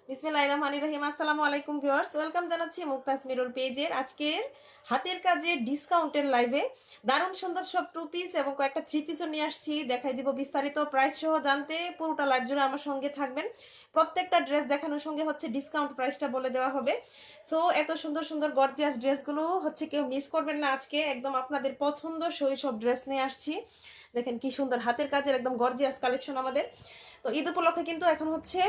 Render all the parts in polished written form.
বিসমিল্লাহির রহমানির রহিম। আসসালামু আলাইকুম ভিউয়ার্স, ওয়েলকাম জানাচ্ছি মুক্তাস মিরর পেজের আজকের হাতের কাজের ডিসকাউন্টের লাইভে। দারুণ সুন্দর সব টু পিস এবং কয়েকটা থ্রি পিসও নিয়ে আসছি, দেখাই দিব বিস্তারিত। প্রাইস সহ জানতে পুরোটা লাইভ জুড়ে আমার সঙ্গে থাকবেন। প্রত্যেকটা ড্রেস দেখানোর সঙ্গে হচ্ছে ডিসকাউন্ট প্রাইসটা বলে দেওয়া হবে। সো এত সুন্দর সুন্দর গর্জিয়াস ড্রেসগুলো হচ্ছে কেউ মিস করবেন না। আজকে একদম আপনাদের পছন্দসই সব ড্রেস নিয়ে আসছি। দেখেন কি সুন্দর হাতের কাজের একদম গর্জিয়াস কালেকশন আমাদের। তো ঈদ উপলক্ষে কিন্তু এখন হচ্ছে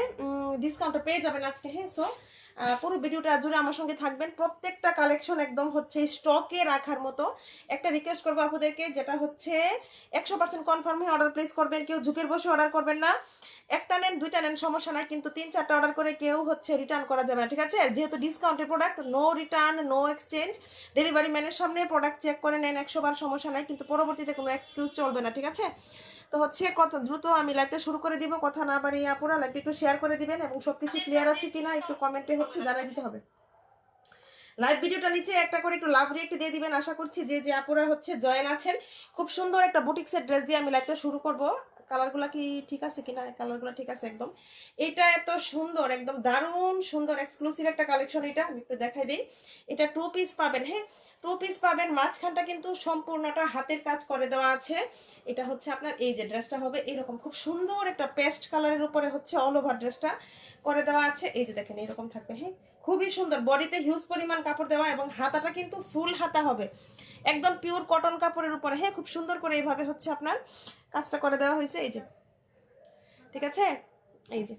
ডিসকাউন্টটা পেয়ে যাবেন আজকে। হ্যাঁ, সো পুরো ভিডিওটা জুড়ে আমার সঙ্গে থাকবেন। প্রত্যেকটা কালেকশন একদম হচ্ছে স্টকে রাখার মতো। একটা রিকোয়েস্ট করবো আপনাদেরকে, যেটা হচ্ছে 100% কনফার্ম হয়ে অর্ডার প্লেস করবেন। কেউ ঝুঁকের বসে অর্ডার করবেন না। একটা নেন দুইটা নেন সমস্যা নাই, কিন্তু 3-4টা অর্ডার করে কেউ হচ্ছে রিটার্ন করা যাবে না, ঠিক আছে? যেহেতু ডিসকাউন্টের product, no return no exchange. Delivery ম্যানের সামনে প্রোডাক্ট চেক করে নেন 100 বার, সমস্যা নাই, কিন্তু পরবর্তীতে কোনো এক্সকিউজ চলবে না, ঠিক আছে? তো হচ্ছে কত দ্রুত আমি লাইভটা শুরু করে দিব, কথা না বাড়িয়ে আপুরা লাইভটা একটু শেয়ার করে দিবেন এবং সবকিছু ক্লিয়ার আছে কিনা একটু কমেন্টে হচ্ছে জানাই দিতে হবে। লাইভ ভিডিওটা নিচে একটা করে একটু লাভ রিয়েক্ট দিয়ে দিবেন। আশা করছি যে যে আপুরা হচ্ছে জয়েন আছেন। খুব সুন্দর একটা বুটিক্সের ড্রেস দিয়ে আমি লাইভটা শুরু করব। কালারগুলো কি ঠিক আছে কিনা? কালারগুলো ঠিক আছে একদম। এটা এত সুন্দর, একদম দারুণ সুন্দর এক্সক্লুসিভ একটা কালেকশন। এটা আমি একটু দেখাই দিই। এটা টু পিস পাবেন। হ্যাঁ, টু পিস পাবেন। মাঝখানটা কিন্তু সম্পূর্ণটা হাতের কাজ করে দেওয়া আছে। এটা হচ্ছে আপনার এই যে ড্রেসটা হবে এরকম খুব সুন্দর একটা পেস্ট কালারের উপরে হচ্ছে অল ওভার ড্রেসটা করে দেওয়া আছে। এই যে দেখেন এরকম থাকবে। হ্যাঁ, খুবই সুন্দর। বডিতে হিউজ পরিমাণ কাপড় দেওয়া এবং হাতাটা কিন্তু ফুল হাতা হবে, একদম পিওর কটন কাপড়ের উপরে। হ্যাঁ, খুব সুন্দর করে এইভাবে হচ্ছে আপনার কাজটা করে দেওয়া হয়েছে। এই যে, ঠিক আছে? এই যে,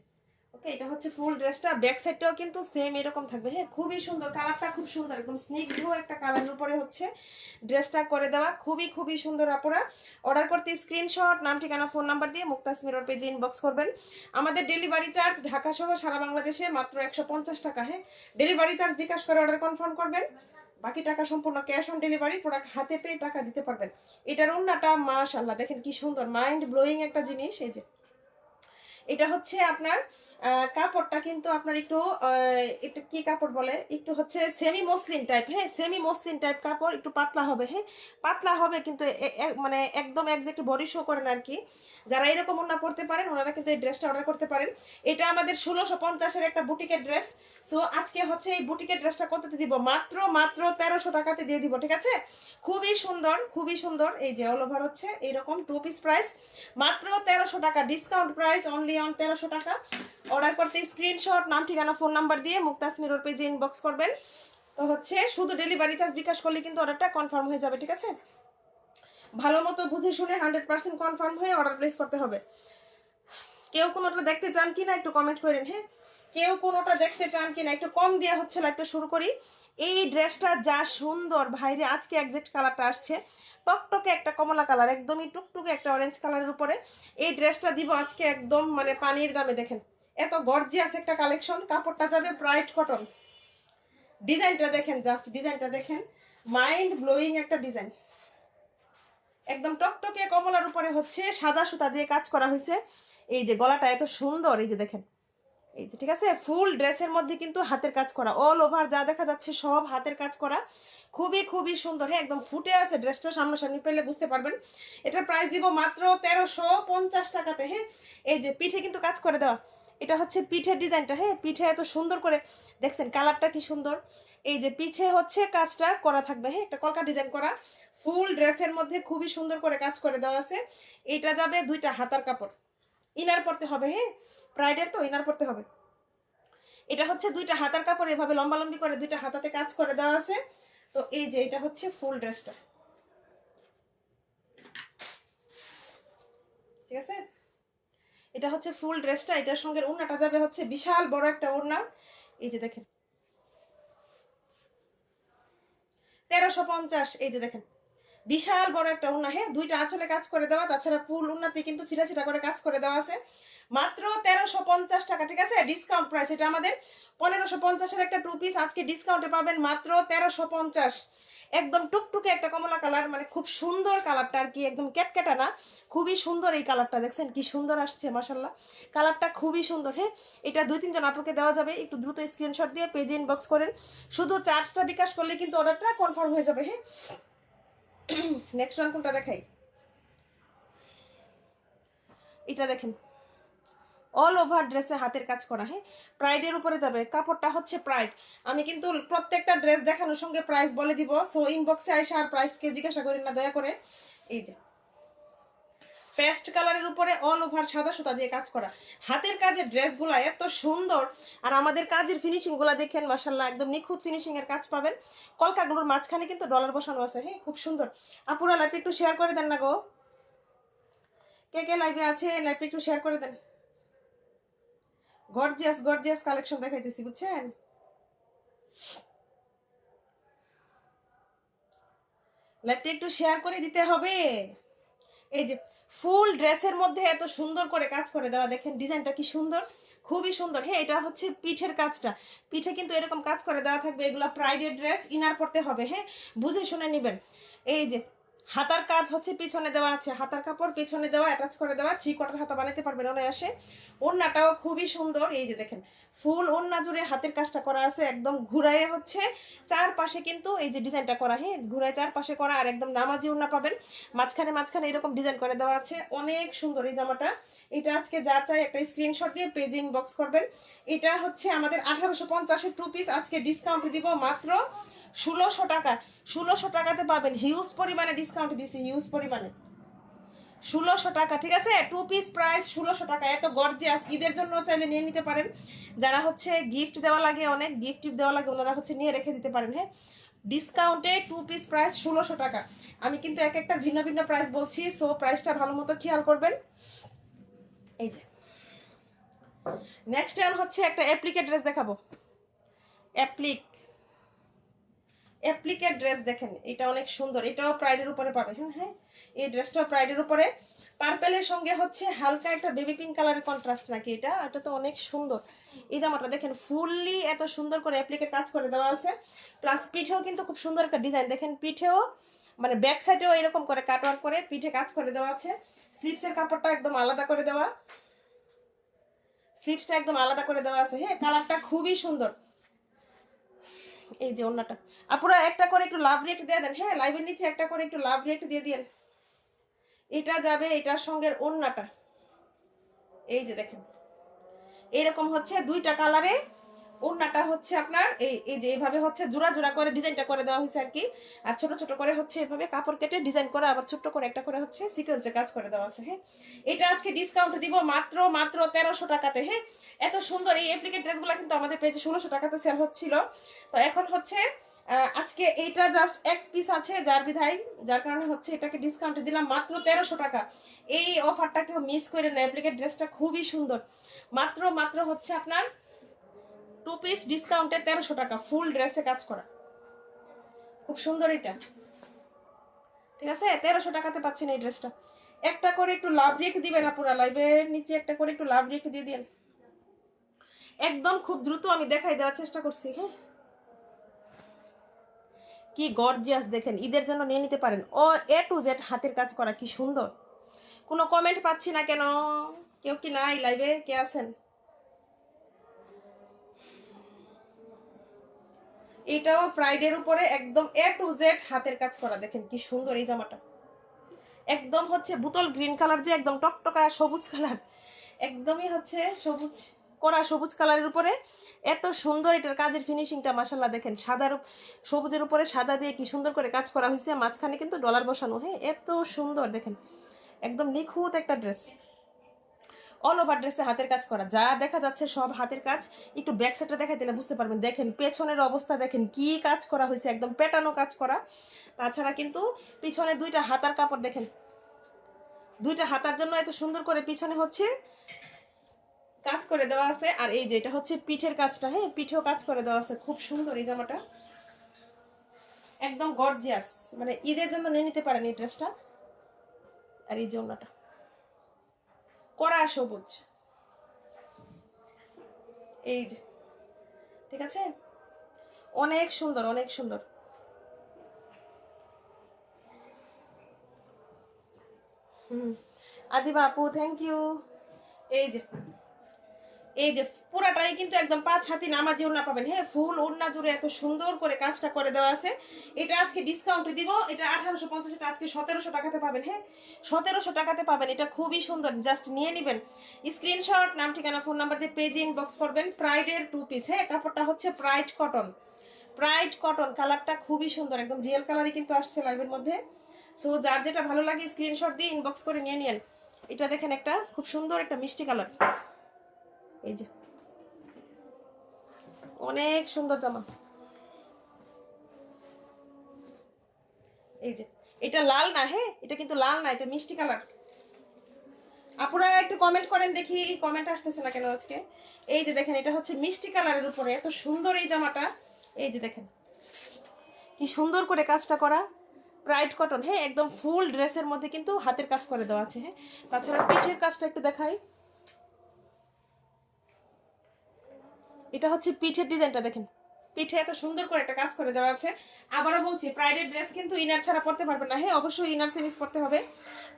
ওকে, এটা হচ্ছে ফুল ড্রেসটা। ব্যাক সাইডটাও কিন্তু সেম এরকম থাকবে। হ্যাঁ, খুবই সুন্দর। কালারটা খুব সুন্দর, একদম স্নিগ্ধ একটা কালারের উপরে হচ্ছে ড্রেসটা করে দেওয়া। খুবই খুবই সুন্দর। আপুরা অর্ডার করতে স্ক্রিনশট, নাম ঠিকানা ফোন নাম্বার দিয়ে মুক্তাস মিরর পেজে ইনবক্স করবেন। আমাদের ডেলিভারি চার্জ ঢাকা সহ সারা বাংলাদেশে মাত্র 150 টাকা। হ্যাঁ, ডেলিভারি চার্জ বিকাশ করে অর্ডার কনফার্ম করবেন, বাকি টাকা সম্পূর্ণ ক্যাশ অন ডেলিভারি। প্রোডাক্ট হাতে পেয়ে টাকা দিতে পারবেন। এটার ওন্নাটা মাশাআল্লাহ দেখেন কি সুন্দর, মাইন্ড ব্লোয়িং একটা জিনিস। এই যে, এটা হচ্ছে আপনার কাপড়টা কিন্তু আপনার একটু একটু কি কাপড় বলে, একটু হচ্ছে সেমি মসলিন টাইপ। হ্যাঁ, সেমি মসলিন টাইপ কাপড়, একটু পাতলা হবে। হ্যাঁ, পাতলা হবে কিন্তু মানে একদম একজ্যাক্ট বডি শো করেন আর কি। যারা এরকম ওড়না পড়তে পারেন ওনারা কিন্তু এই ড্রেসটা অর্ডার করতে পারেন। এটা আমাদের 1650-এর একটা বুটিকের ড্রেস। সো আজকে হচ্ছে এই বুটিকের ড্রেসটা কততে দিব? মাত্র মাত্র 1300 টাকাতে দিয়ে দিব, ঠিক আছে? খুবই সুন্দর, খুবই সুন্দর। এই যে অল ওভার হচ্ছে এইরকম টু পিস প্রাইস মাত্র 1300 টাকা, ডিসকাউন্ট প্রাইস অনলি অন 1300 টাকা। অর্ডার করতে স্ক্রিনশট, নাম ঠিকানা ফোন নাম্বার দিয়ে মুক্তাস মিরর পেজে ইনবক্স করবেন। তো হচ্ছে শুধু ডেলিভারি চার্জ বিকাশ করলে কিন্তু অর্ডারটা কনফার্ম হয়ে যাবে, ঠিক আছে? ভালো মতো বুঝে শুনে 100% কনফার্ম হয়ে অর্ডার প্লেস করতে হবে। কেউ কোনোটা দেখতে চান কিনা একটু কমেন্ট করেন। হ্যাঁ, কেউ কোনোটা দেখতে চান কিনা একটু কম দেওয়া হচ্ছে লাইভটা শুরু করি। এই ড্রেসটা যা সুন্দর ভাইরে, আজকে একজ্যাক্ট কালারটা আসছে টকটকে একটা কমলা কালার, একদমই টুকটুকে একটা অরেঞ্জ কালারের উপরে। এই ড্রেসটা দিব আজকে একদম মানে পানির দামে। দেখেন এত গর্জিয়াস একটা কালেকশন। কাপড়টা যাবে ব্রাইট কটন। ডিজাইনটা দেখেন, জাস্ট ডিজাইনটা দেখেন, মাইন্ড ব্লোয়িং একটা ডিজাইন। একদম টকটকে কমলার উপরে হচ্ছে সাদা সুতা দিয়ে কাজ করা হয়েছে। এই যে গলাটা এত সুন্দর, এই যে দেখেন, এই যে, ঠিক আছে? ফুল ড্রেসের মধ্যে কিন্তু হাতের কাজ করা, অল ওভার যা দেখা যাচ্ছে সব হাতের কাজ করা। খুবই খুবই সুন্দর। হ্যাঁ, একদম ফুটে আছে ড্রেসটা, সামনাসামনি পেলে বুঝতে পারবেন। এটার প্রাইস দিব মাত্র 1350 টাকাতে। হ্যাঁ, এই যে পিঠে কিন্তু কাজ করে দেওয়া। এটা হচ্ছে পিঠের ডিজাইনটা। হ্যাঁ, পিঠে এত সুন্দর করে দেখছেন, কালারটা কি সুন্দর। এই যে পিঠে হচ্ছে কাজটা করা থাকবে। হ্যাঁ, একটা কলকা ডিজাইন করা ফুল ড্রেসের মধ্যে খুবই সুন্দর করে কাজ করে দেওয়া আছে। এটা যাবে দুইটা হাতার কাপড়, ইনার পরতে হবে। হ্যাঁ, ব্রাইডের তো ইনার পরতে হবে। এটা হচ্ছে দুইটা হাতার কাপড়, এভাবে লম্বালম্বি করে দুইটা হাতাতে কাজ করে দেওয়া আছে। তো এই যে এটা হচ্ছে ফুল ড্রেসটা, ঠিক আছে? এটা হচ্ছে ফুল ড্রেসটা। এটার সঙ্গে ওড়নাটা যাবে হচ্ছে বিশাল বড় একটা ওড়না। এই যে দেখেন 1350। এই যে দেখেন বিশাল বড় একটা ওড়না। হ্যাঁ, দুইটা আঁচলে কাজ করে দেওয়া, তাছাড়া ফুল ওড়নাতে কিন্তু ছিটা ছিটা করে কাজ করে দেওয়া আছে। মাত্র 1350 টাকা, ঠিক আছে? Discount price. এটা আমাদের 1550-এর একটা টু পিস, আজকে ডিসকাউন্টে পাবেন মাত্র 1350। একদম টুকটুকে একটা কমলা কালার, মানে খুব সুন্দর কালারটা আর কি, একদম ক্যাটক্যাটা না, খুবই সুন্দর এই কালারটা। দেখছেন কি সুন্দর আসছে, মাশাল্লাহ কালারটা খুবই সুন্দর। হ্যাঁ, এটা 2-3 জন আপুকে দেওয়া যাবে, একটু দ্রুত স্ক্রিনশট দিয়ে পেজে ইনবক্স করেন। শুধু চার্জটা বিকাশ করলে কিন্তু অর্ডারটা কনফার্ম হয়ে যাবে। হ্যাঁ, নেক্সট ওয়ান কোনটা দেখাই? এটা দেখেন অল ওভার ড্রেসে হাতের কাজ করা, হ্যাঁ প্রাইডের উপরে যাবে, কাপড়টা হচ্ছে প্রাইড। আমি কিন্তু প্রত্যেকটা ড্রেস দেখানোর সঙ্গে প্রাইস বলে দিব, সো ইনবক্সে আইসা আর প্রাইসকে জিজ্ঞাসা করি না দয়া করে। এই যে পেস্ট কালারের উপরে অল ওভার সাদা সুতা দিয়ে কাজ করা হাতের কাজের ড্রেসগুলো এত সুন্দর। আর আমাদের কাজের ফিনিশিং গুলা দেখেন মাশাল্লাহ, একদম নিখুঁত ফিনিশিং এর কাজ পাবেন। কলকাগুলোর মাঝখানে কিন্তু ডলার বসানো আছে, হ্যাঁ খুব সুন্দর। আপুরা লাইভ একটু শেয়ার করে দেন না গো, কে কে লাইভে আছে লাইভ একটু শেয়ার করে দেন। গর্জিয়াস গর্জিয়াস কালেকশন দেখাইতেছি বুঝছেন। লাইভটা একটু শেয়ার করে দিতে হবে। এই যে ফুল ড্রেসের মধ্যে এত সুন্দর করে কাজ করে দেওয়া, দেখেন ডিজাইনটা কি সুন্দর, খুবই সুন্দর। হ্যাঁ এটা হচ্ছে পিঠের কাজটা, পিঠে কিন্তু এরকম কাজ করে দেওয়া থাকবে। এগুলা প্রাইডের ড্রেস, ইনার পড়তে হবে, হ্যাঁ বুঝে শুনে নেবেন। এই যে হাতার কাজ হচ্ছে পিছনে দেওয়া আছে, হাতার কাপড় পিছনে দেওয়া, অ্যাটাচ করে দেওয়া, 3/4 হাতা বানাতে পারবেন অনায়াসে। ওড়নাটাও খুবই সুন্দর, এই যে দেখেন ফুল ওড়না জুড়ে হাতের কাজটা করা আছে, একদম ঘুরায় হচ্ছে চারপাশে কিন্তু এই যে ডিজাইনটা করা, হ্যাঁ ঘুরায় চারপাশে করা, আর একদম নামাজি ওড়না পাবেন। মাঝখানে মাঝখানে এরকম ডিজাইন করে দেওয়া আছে, অনেক সুন্দর এই জামাটা। এটা আজকে যার চাই একটা স্ক্রিনশট দিয়ে পেজে ইনবক্স করবেন। এটা হচ্ছে আমাদের 1850-এর 2 পিস, আজকে ডিসকাউন্ট দিব মাত্র 1600 টাকা। 1600 টাকাতে পাবেন, হিউজ পরিমাণে ডিসকাউন্ট দিছি, হিউজ পরিমাণে 1600 টাকা, ঠিক আছে। 2 পিস প্রাইস 1600 টাকা, এত গর্জিয়াস। ঈদের জন্য চাইলে নিয়ে নিতে পারেন, যারা হচ্ছে গিফট দেওয়া লাগে, অনেক গিফট দেওয়া লাগে, ওনারা হচ্ছে নিয়ে রেখে দিতে পারেন। হ্যাঁ ডিসকাউন্টে 2 পিস প্রাইস 1600 টাকা। আমি কিন্তু এক একটা ভিন্ন ভিন্ন প্রাইস বলছি, সো প্রাইসটা ভালো মতো খেয়াল করবেন। এই যে নেক্সট টাইম হচ্ছে একটা অ্যাপ্লিকেট ড্রেস দেখাবো, অ্যাপ্লিকেট ড্রেস দেখেন, এটা অনেক সুন্দর, এটাও প্রাইডের উপরে পাবে। হ্যাঁ হ্যাঁ এই ড্রেসটাও প্রাইডের উপরে, পার্পেলের সঙ্গে হচ্ছে হালকা একটা বেবি পিঙ্ক কালারের কন্ট্রাস্ট নাকি, এটা এটা তো অনেক সুন্দর। এই জামাটা দেখেন ফুললি এত সুন্দর করে অ্যাপ্লিকেট কাজ করে দেওয়া আছে, প্লাস পিঠেও কিন্তু খুব সুন্দর একটা ডিজাইন, দেখেন পিঠেও মানে ব্যাক সাইডেও এরকম করে কাটওয়ার্ক করে পিঠে কাজ করে দেওয়া আছে। স্লিপসের কাপড়টা একদম আলাদা করে দেওয়া, স্লিপসটা একদম আলাদা করে দেওয়া আছে, হ্যাঁ কালারটা খুবই সুন্দর। এই যে ওন্নাটা, আপুরা একটা করে একটু লাভ রিয়েক্ট দিয়ে দেন, হ্যাঁ লাইভের নিচে একটা করে একটু লাভ রিয়েক্ট দিয়ে দিন। এটা যাবে এটার সঙ্গে ওন্নাটা, এই যে দেখেন এরকম হচ্ছে 2টা কালারে। ওন্নাটা হচ্ছে আপনার এই এই যে এইভাবে হচ্ছে জোড়া জোড়া করে ডিজাইনটা করে দেওয়া হয়েছে আর কি, আর ছোট ছোট করে হচ্ছে এভাবে কাপড় কেটে ডিজাইন করা, আবার ছোট করে একটা করে হচ্ছে সিকোয়েন্সে কাজ করে দেওয়া আছে। হ্যাঁ এটা আজকে ডিসকাউন্ট দিব মাত্র মাত্র 1300 টাকাতে। হ্যাঁ এত সুন্দর এই অ্যাপ্লিকেট ড্রেসগুলো কিন্তু আমাদের পেজে 1600 টাকাতে সেল হচ্ছিল, তো এখন হচ্ছে আজকে এইটা জাস্ট এক পিস আছে যার কারণে হচ্ছে এটাকে ডিসকাউন্টে দিলাম মাত্র 1300 টাকা। এই অফারটা কেউ মিস করে না, অ্যাপ্লিকেট ড্রেসটা খুবই সুন্দর, মাত্র মাত্র হচ্ছে আপনার 2 পিস ডিসকাউন্টে 1300 টাকা, ফুল ড্রেসে কাজ করা, খুব সুন্দর এটা, ঠিক আছে 1300 টাকাতে পাচ্ছেন এই ড্রেসটা। একটা করে একটু লাভ রেখে দিবেন আপুরা, লাইভের নিচে একটা করে একটু লাভ রেখে দিয়ে দিন, একদম খুব দ্রুত আমি দেখাই দেওয়ার চেষ্টা করছি। হ্যাঁ কি গর্জিয়াস দেখেন, ঈদের জন্য নিয়ে নিতে পারেন। ও A to Z হাতের কাজ করা, কি সুন্দর। কোনো কমেন্ট পাচ্ছি না কেন, কেউ কি নাই লাইভে, কে আছেন? এটাও প্রাইডের উপরে একদম A to Z হাতের কাজ করা, দেখেন কি সুন্দর এই জামাটা, একদম হচ্ছে বোতল গ্রিন কালার, যে একদম টকটকা সবুজ কালার, একদমই হচ্ছে সবুজ করা সবুজ কালারের উপরে এত সুন্দর এটার কাজের ফিনিশিংটা মাশাল্লাহ। দেখেন সাদার সবুজের উপরে সাদা দিয়ে কি সুন্দর করে কাজ করা হয়েছে, মাঝখানে কিন্তু ডলার বসানো, হ্যাঁ এত সুন্দর দেখেন, একদম নিখুঁত একটা ড্রেস, অল ওভার ড্রেসে হাতের কাজ করা, যা দেখা যাচ্ছে সব হাতের কাজ। একটু ব্যাক সাইডটা দেখাই দিলে বুঝতে পারবেন, দেখেন পেছনের অবস্থা দেখেন কি কাজ করা হয়েছে, একদম পেটানো কাজ করা। তাছাড়া কিন্তু পিছনে 2টা হাতার কাপড় দেখেন, 2টা হাতার জন্য এত সুন্দর করে পিছনে হচ্ছে কাজ করে দেওয়া আছে। আর এই যে এটা হচ্ছে পিঠের কাজটা, হ্যাঁ পিঠেও কাজ করে দেওয়া আছে, খুব সুন্দর এই জামাটা, একদম গর্জিয়াস, মানে ঈদের জন্য নিয়ে নিতে পারেন এই ড্রেসটা। আর এই যে ওন্নাটা কড়া সবুজ, এই যে ঠিক আছে, অনেক সুন্দর অনেক সুন্দর। হুম আদিবা আপু থ্যাংক ইউ। এই যে এই যে পুরাটাই কিন্তু একদম 5 হাতি নামাজি ওড়না পাবেন। হ্যাঁ, ফুল ওড়না জুড়ে এত সুন্দর করে কাজটা করে দেওয়া আছে। এটা আজকে ডিসকাউন্টে দিব, এটা 1850, এটা আজকে 1700 টাকাতে পাবেন। হ্যাঁ, 1700 টাকাতে পাবেন। এটা খুবই সুন্দর, জাস্ট নিয়ে নেবেন। স্ক্রিনশট, নাম ঠিকানা ফোন নাম্বার দিয়ে পেজে ইনবক্স করবেন। প্রাইডের 2 পিস। হ্যাঁ, কাপড়টা হচ্ছে প্রাইড কটন। প্রাইড কটন, কালারটা খুবই সুন্দর, একদম রিয়েল কালারই কিন্তু আসছে লাইভের মধ্যে। সো যার যেটা ভালো লাগে স্ক্রিনশট দিয়ে ইনবক্স করে নিয়ে নিন। এটা দেখেন, একটা খুব সুন্দর একটা মিষ্টি কালার। এই যে অনেক সুন্দর জামা। এই যে এটা লাল না, হ্যাঁ এটা কিন্তু লাল না, এটা মিষ্টি কালার। আপুরা একটু কমেন্ট করেন দেখি, কমেন্ট আসতেছে না কেন আজকে। এই যে দেখেন, এটা হচ্ছে মিষ্টি কালারের উপরে এত সুন্দর এই জামাটা। এই যে দেখেন কি সুন্দর করে কাজটা করা, প্রাইড কটন। হ্যাঁ, একদম ফুল ড্রেসের মধ্যে কিন্তু হাতের কাজ করে দেওয়া আছে। হ্যাঁ, তাছাড়া পিঠের কাজটা একটু দেখাই। এটা হচ্ছে পিঠের ডিজাইনটা দেখেন, পিঠে এত সুন্দর করে একটা কাজ করে দেওয়া আছে। আবারও বলছি, প্রাইডের ড্রেস কিন্তু ইনার ছাড়া পরতে পারবেন না। হ্যাঁ, অবশ্যই ইনার সেমিস পরতে হবে।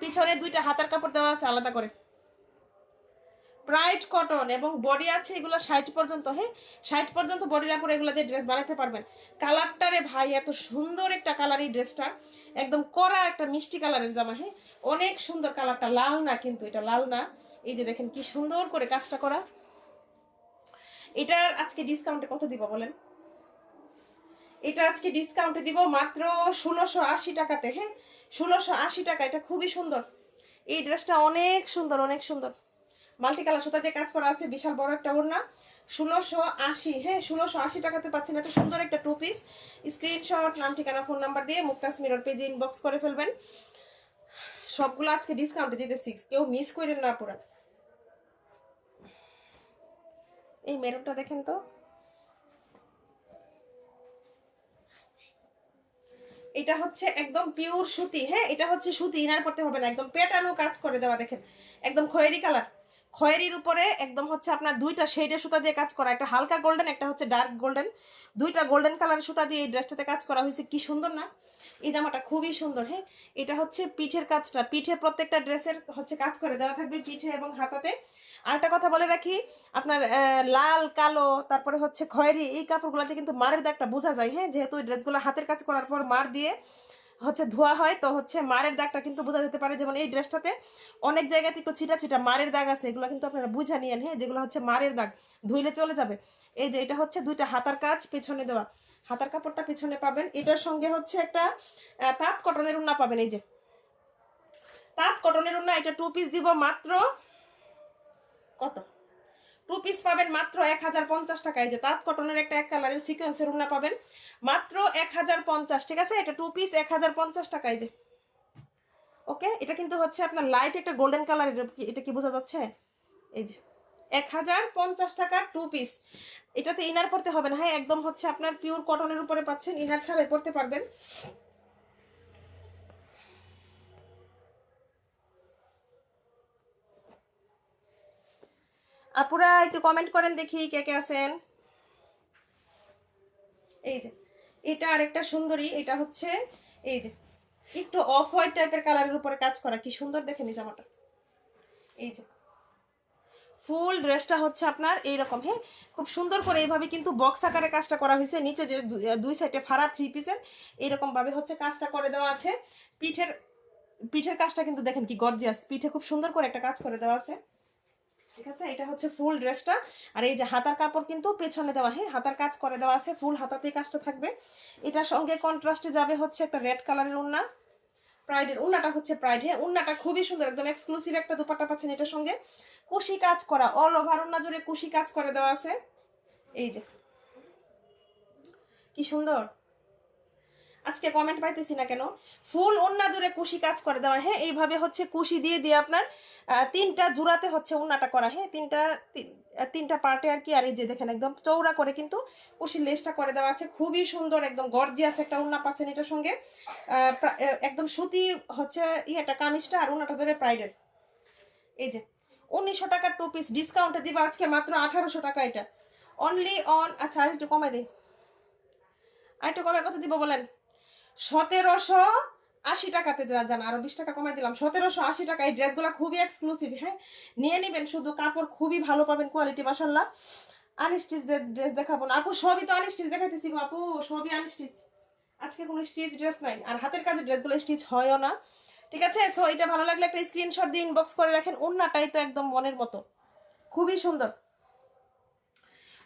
পিছনে 2টা হাতার কাপড় দেওয়া আছে আলাদা করে। প্রাইড কটন এবং বডি আছে এগুলো 60 পর্যন্ত। হ্যাঁ, 60 পর্যন্ত বডির উপরে এগুলো দিয়ে ড্রেস বানাতে পারবেন। কালারটারে ভাই এত সুন্দর একটা কালার এই ড্রেসটা, একদম কড়া একটা মিষ্টি কালারের জামা। হ্যাঁ, অনেক সুন্দর কালারটা, লাল না কিন্তু, এটা লাল না। এই যে দেখেন কি সুন্দর করে কাজটা করা। এটার আজকে ডিসকাউন্টে কত দিব বলেন? এটা আজকে ডিসকাউন্টে দিব মাত্র 1680 টাকাতে। হ্যাঁ, 1680 টাকা। এটা খুবই সুন্দর, এই ড্রেসটা অনেক সুন্দর, অনেক সুন্দর। মাল্টি কালার সুতা দিয়ে কাজ করা আছে, বিশাল বড় একটা ওড়না। 1680। হ্যাঁ, 1680 টাকাতে পাচ্ছেন এত সুন্দর একটা 2 পিস। স্ক্রিনশট, নাম ঠিকানা ফোন নাম্বার দিয়ে মুক্তাস মিরর পেজে ইনবক্স করে ফেলবেন। সবগুলো আজকে ডিসকাউন্টে দিতেছি, কেউ মিস করেন না পুরা। এই মেরুনটা দেখেন তো, এটা হচ্ছে একদম পিওর সুতি। হ্যাঁ, এটা হচ্ছে সুতি, ইনার পড়তে হবে না, একদম পেটানো কাজ করে দেওয়া। দেখেন একদম খয়েরি কালার, খয়েরির উপরে একদম হচ্ছে আপনার 2টা শেডের সুতা দিয়ে কাজ করা, একটা হালকা গোল্ডেন, একটা হচ্ছে ডার্ক গোল্ডেন। 2টা গোল্ডেন কালারের সুতা দিয়ে এই ড্রেসটাতে কাজ করা হয়েছে। কি সুন্দর না এই জামাটা, খুবই সুন্দর। হ্যাঁ, এটা হচ্ছে পিঠের কাজটা, পিঠে প্রত্যেকটা ড্রেসের হচ্ছে কাজ করে দেওয়া থাকবে পিঠে এবং হাতাতে। আরেকটা কথা বলে রাখি, আপনার লাল কালো তারপরে হচ্ছে খয়েরি এই কাপড়গুলোতে কিন্তু মারের দাগটা বোঝা যায়। হ্যাঁ, যেহেতু এই ড্রেসগুলো হাতের কাজ করার পর মার দিয়ে হচ্ছে ধোয়া হয়, তো হচ্ছে মারের দাগটা কিন্তু বোঝা যেতে পারে। যেমন এই ড্রেসটাতে অনেক জায়গাতে একটু চিটা চিটা মারের দাগ আছে, এগুলো কিন্তু আপনারা বুঝা নিয়েন। হ্যাঁ, যেগুলো হচ্ছে মারের দাগ, ধুইলে চলে যাবে। এই যে এটা হচ্ছে 2টা হাতার কাজ পেছনে দেওয়া, হাতার কাপড়টা পেছনে পাবেন। এটার সঙ্গে হচ্ছে একটা তাঁত কটনের উন্না পাবেন। এই যে তাঁত কটনের উন্না, এটা 2 পিস দিব মাত্র কত, 2 পিস পাবেন মাত্র 1050 টাকায়। যে তাঁত কটনের একটা এক কালারের সিকোয়েন্সের উন্না পাবেন মাত্র 1050। ঠিক আছে, এটা 2 পিস 1050 টাকায়। যে ওকে, এটা কিন্তু হচ্ছে আপনার লাইট একটা গোল্ডেন কালারের, এটা কি বোঝা যাচ্ছে? এই যে 1050 টাকার 2 পিস। এটাতে ইনার পড়তে হবে না। হ্যাঁ, একদম হচ্ছে আপনার পিওর কটনের উপরে পাচ্ছেন, ইনার ছাড়াই পড়তে পারবেন। আপুরা একটু কমেন্ট করেন দেখি কে কে আছেন। এই যে এটা আরেকটা সুন্দরী, এটা হচ্ছে এই যে একটু অফ হোয়াইট টাইপের কালারের উপরে কাজ করা, কি সুন্দর দেখেন এই জামাটা। এই যে ফুল ড্রেসটা হচ্ছে আপনার এইরকম। হ্যাঁ, খুব সুন্দর করে এইভাবে কিন্তু বক্স আকারে কাজটা করা হয়েছে, নিচে যে 2 সাইডে ফাড়া 3 পিসের এইরকম ভাবে হচ্ছে কাজটা করে দেওয়া আছে। পিঠের পিঠের কাজটা কিন্তু দেখেন কি গর্জিয়াস, পিঠে খুব সুন্দর করে একটা কাজ করে দেওয়া আছে। ঠিক আছে, এটা হচ্ছে ফুল ড্রেসটা। আর এই যে হাতার কাপড় কিন্তু পেছনে দেওয়া। হ্যাঁ, হাতার কাজ করে দেওয়া আছে, ফুল হাতাতেই কাজটা থাকবে। এটার সঙ্গে কন্ট্রাস্টে যাবে হচ্ছে একটা রেড কালারের ওড়না। প্রাইডের উন্নাটা হচ্ছে প্রাইড। হ্যাঁ, উন্নাটা খুবই সুন্দর, একদম এক্সক্লুসিভ একটা দুপাট্টা পাচ্ছেন এটার সঙ্গে। কুশি কাজ করা, অল ওভার উন্না জুড়ে কুশি কাজ করে দেওয়া আছে। এই যে কি সুন্দর, আজকে কমেন্ট পাইতেছি না কেন। ফুল ওন্না জুড়ে কুশি কাজ করে দেওয়া। হ্যাঁ, এইভাবে হচ্ছে কুশি দিয়ে দিয়ে আপনার 3টা জোড়াতে হচ্ছে উন্নাটা করা। হ্যাঁ, তিনটা পার্টে আর কি। আর এই যে দেখেন একদম চৌড়া করে কিন্তু কুশির লেসটা করে দেওয়া আছে, খুবই সুন্দর, একদম গর্জিয়াস একটা উন্না পাচ্ছেন এটার সঙ্গে। একদম সুতি হচ্ছে একটা কামিজটা, আর উন্নাটা দেবে প্রাইডের। এই যে 1900 টাকার 2 পিস, ডিসকাউন্টে দিবা আজকে মাত্র 1800 টাকা। এটা অনলি অন, আচ্ছা আর একটু কমাই দিই, আর একটু কমে কত দিব বলেন? 1700 80 টাকাতে দেওয়া যান, আরো 20 টাকা কমাই দিলাম, 1780 টাকা। এই ড্রেসগুলো খুবই এক্সক্লুসিভ, হ্যাঁ নিয়ে নিবেন শুধু, কাপড় খুবই ভালো পাবেন, কোয়ালিটি মাশাআল্লাহ। আনস্টিচ ড্রেস দেখাবো না আপু, সবই তো আনস্টিচ দেখাইতেছি গো আপু, সবই আনস্টিচ, আজকে কোনো স্টিচ ড্রেস নাই। আর হাতের কাজের ড্রেসগুলো স্টিচ হয়ও না, ঠিক আছে। সো এটা ভালো লাগলে একটা স্ক্রিনশট দিয়ে ইনবক্স করে রাখেন। ওন্নাটাই তো একদম মনের মতো, খুবই সুন্দর।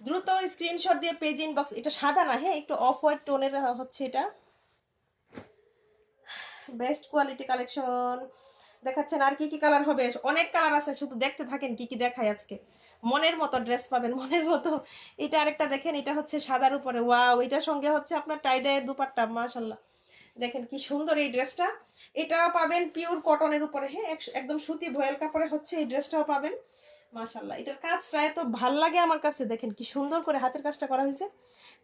দ্রুত স্ক্রিনশট দিয়ে পেজ ইনবক্স, এটা সাদা না, হ্যাঁ একটু অফ হোয়াইট টোনের হচ্ছে এটা, বেস্ট কোয়ালিটি কালেকশন দেখাচ্ছেন। আর কি কি কালার হবে? অনেক কালার আছে, শুধু দেখতে থাকেন কি কি দেখায় আজকে। মনের মতো ড্রেস পাবেন, মনের মতো। এটা আরেকটা দেখেন, এটা হচ্ছে সাদার উপরে, ওয়াও, এটার সঙ্গে হচ্ছে আপনার টাইডাই দুপাট্টা, মাশাআল্লাহ দেখেন কি সুন্দর এই ড্রেসটা। এটাও পাবেন পিওর কটনের উপরে, হ্যাঁ একদম সুতি ভয়েল কাপড়ে হচ্ছে এই ড্রেসটাও পাবেন, মাশাআল্লাহ। এটার কাজটা এত ভাল লাগে আমার কাছে, দেখেন কি সুন্দর করে হাতের কাজটা করা হয়েছে,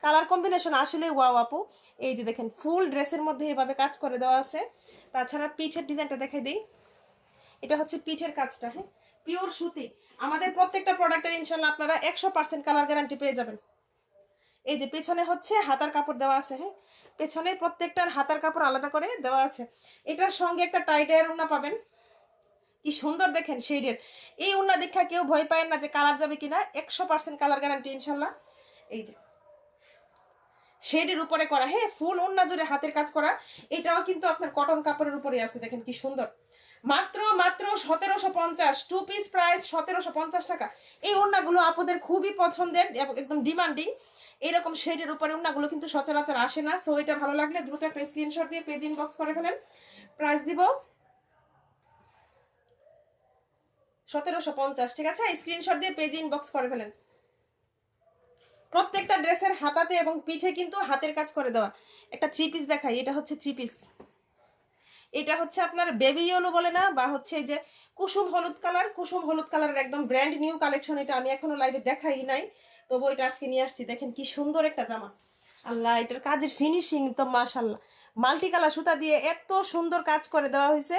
কালার কম্বিনেশন আসলে ওয়াও আপু। এই যে দেখেন ফুল ড্রেসের মধ্যে এভাবে কাজ করে দেওয়া আছে। তাছাড়া পিঠের ডিজাইনটা দেখাই দিই, এটা হচ্ছে পিঠের কাজটা, হ্যাঁ পিওর সুতি। আমাদের প্রত্যেকটা প্রোডাক্টের ইনশাল্লাহ আপনারা 100% কালার গ্যারান্টি পেয়ে যাবেন। এই যে পেছনে হচ্ছে হাতার কাপড় দেওয়া আছে, হ্যাঁ পেছনে প্রত্যেকটার হাতার কাপড় আলাদা করে দেওয়া আছে। এটার সঙ্গে একটা টাইডাইয়ের ওড়না পাবেন, কি সুন্দর দেখেন শেডের। এই ওড়না দেখা কেউ ভয় পায় না যে কালার যাবে কিনা, 100% কালার গ্যারান্টি ইনশাল্লাহ। এই যে শেডের উপরে করা, হ্যাঁ ফুল ওড়না জুড়ে হাতের কাজ করা। এটাও কিন্তু আপনার কটন কাপড়ের উপরে আছে, দেখেন কি সুন্দর। মাত্র মাত্র 1750, 2 পিস প্রাইস 1750 টাকা। এই ওড়নাগুলো আপুদের খুবই পছন্দের এবং একদম ডিমান্ডিং। এরকম শেডের উপরে ওড়নাগুলো কিন্তু সচরাচর আসে না। সো এটা ভালো লাগলে দ্রুত একটা স্ক্রিনশট দিয়ে পেজ ইনবক্স করে ফেলেন। প্রাইস দিব 1750, ঠিক আছে। স্ক্রিনশট দিয়ে পেজ ইনবক্স করে ফেলেন। প্রত্যেকটা ড্রেসের হাতাতে এবং পিঠে কিন্তু হাতের কাজ করে দেওয়া। একটা 3 পিস দেখাই, এটা হচ্ছে 3 পিস। এটা হচ্ছে আপনার বেবি ইয়েলো বলে না, বা হচ্ছে এই যে কুসুম হলুদ কালার, কুসুম হলুদ কালারের একদম ব্র্যান্ড নিউ কালেকশন। এটা আমি এখনো লাইভে দেখাই নাই, তবু এটা আজকে নিয়ে আসছি। দেখেন কি সুন্দর একটা জামা, আল্লাহ এটার কাজের ফিনিশিং তো মাশাআল্লাহ। মাল্টি কালার সুতা দিয়ে এত সুন্দর কাজ করে দেওয়া হয়েছে।